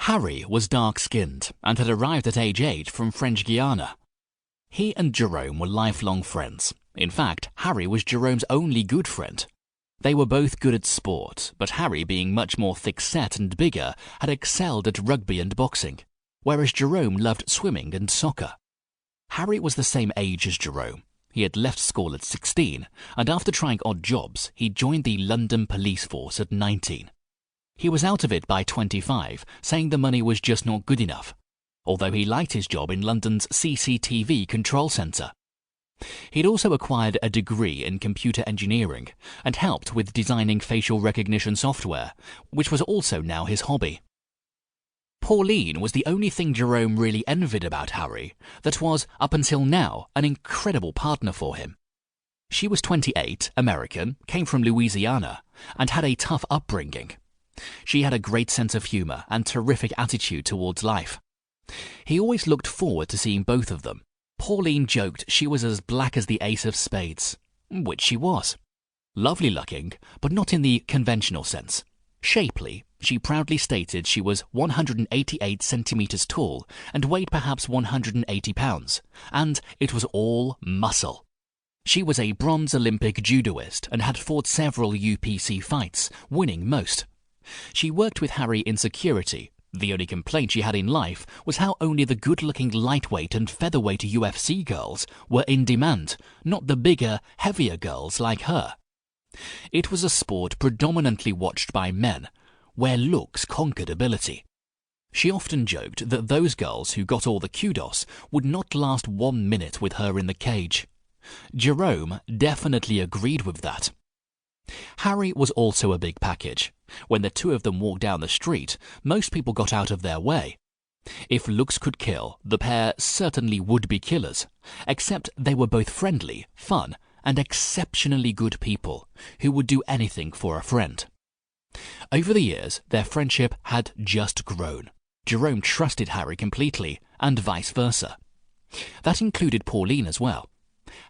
Harry was dark-skinned and had arrived at age 8 from French Guiana. He and Jerome were lifelong friends. In fact, Harry was Jerome's only good friend. They were both good at sport, but Harry, being much more thick-set and bigger, had excelled at rugby and boxing, whereas Jerome loved swimming and soccer. Harry was the same age as Jerome. He had left school at 16, and after trying odd jobs, he joined the London police force at 19. He was out of it by 25, saying the money was just not good enough, although he liked his job in London's CCTV control centre. He'd also acquired a degree in computer engineering and helped with designing facial recognition software, which was also now his hobby. Pauline was the only thing Jerome really envied about Harry that was, up until now, an incredible partner for him. She was 28, American, came from Louisiana, and had a tough upbringing. She had a great sense of humour and terrific attitude towards life. He always looked forward to seeing both of them. Pauline joked she was as black as the ace of spades, which she was. Lovely looking, but not in the conventional sense. Shapely, she proudly stated she was 188 centimetres tall and weighed perhaps 180 pounds, and it was all muscle. She was a bronze Olympic judoist and had fought several UPC fights, winning most. She worked with Harry in security. The only complaint she had in life was how only the good-looking lightweight and featherweight UFC girls were in demand, not the bigger, heavier girls like her. It was a sport predominantly watched by men, where looks conquered ability. She often joked that those girls who got all the kudos would not last 1 minute with her in the cage. Jerome definitely agreed with that. Harry was also a big package. When the two of them walked down the street, most people got out of their way. If looks could kill, the pair certainly would be killers, except they were both friendly, fun, and exceptionally good people who would do anything for a friend. Over the years, their friendship had just grown. Jerome trusted Harry completely, and vice versa. That included Pauline as well.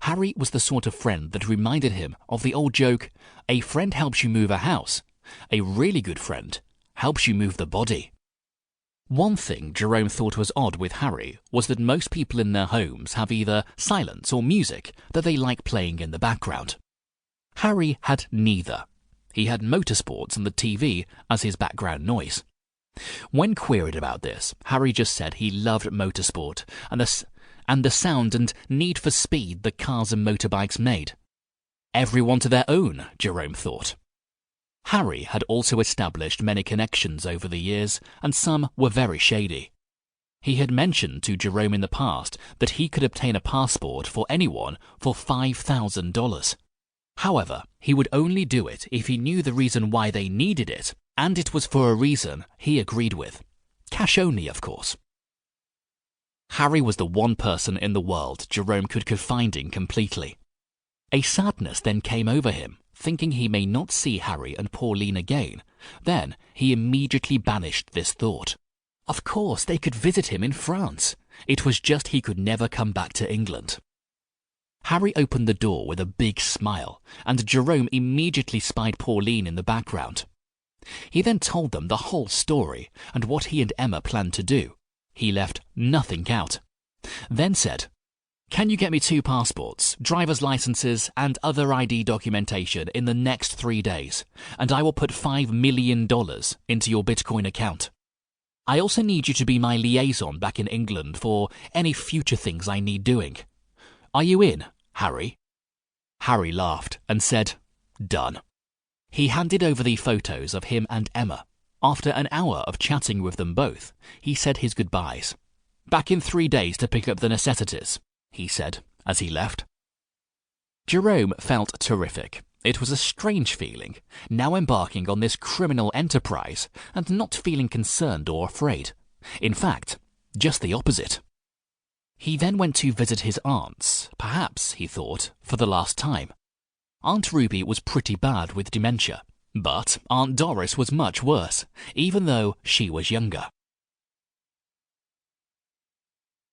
Harry was the sort of friend that reminded him of the old joke, a friend helps you move a house. A really good friend helps you move the body. One thing Jerome thought was odd with Harry was that most people in their homes have either silence or music that they like playing in the background. Harry had neither. He had motorsports and the TV as his background noise. When queried about this, Harry just said he loved motorsport and the sound and need for speed the cars and motorbikes made. Everyone to their own, Jerome thought. Harry had also established many connections over the years, and some were very shady. He had mentioned to Jerome in the past that he could obtain a passport for anyone for $5,000. However, he would only do it if he knew the reason why they needed it, and it was for a reason he agreed with. Cash only, of course. Harry was the one person in the world Jerome could confide in completely. A sadness then came over him, thinking he may not see Harry and Pauline again. Then he immediately banished this thought. Of course, they could visit him in France. It was just he could never come back to England. Harry opened the door with a big smile, and Jerome immediately spied Pauline in the background. He then told them the whole story and what he and Emma planned to do. He left nothing out. Then said, "Can you get me 2 passports, driver's licenses, and other ID documentation in the next 3 days, and I will put $5 million into your Bitcoin account. I also need you to be my liaison back in England for any future things I need doing. Are you in, Harry?" Harry laughed and said, "Done." He handed over the photos of him and Emma. After an hour of chatting with them both, he said his goodbyes. "Back in 3 days to pick up the necessities," he said as he left. Jerome felt terrific. It was a strange feeling, now embarking on this criminal enterprise and not feeling concerned or afraid. In fact, just the opposite. He then went to visit his aunts, perhaps, he thought, for the last time. Aunt Ruby was pretty bad with dementia, but Aunt Doris was much worse, even though she was younger.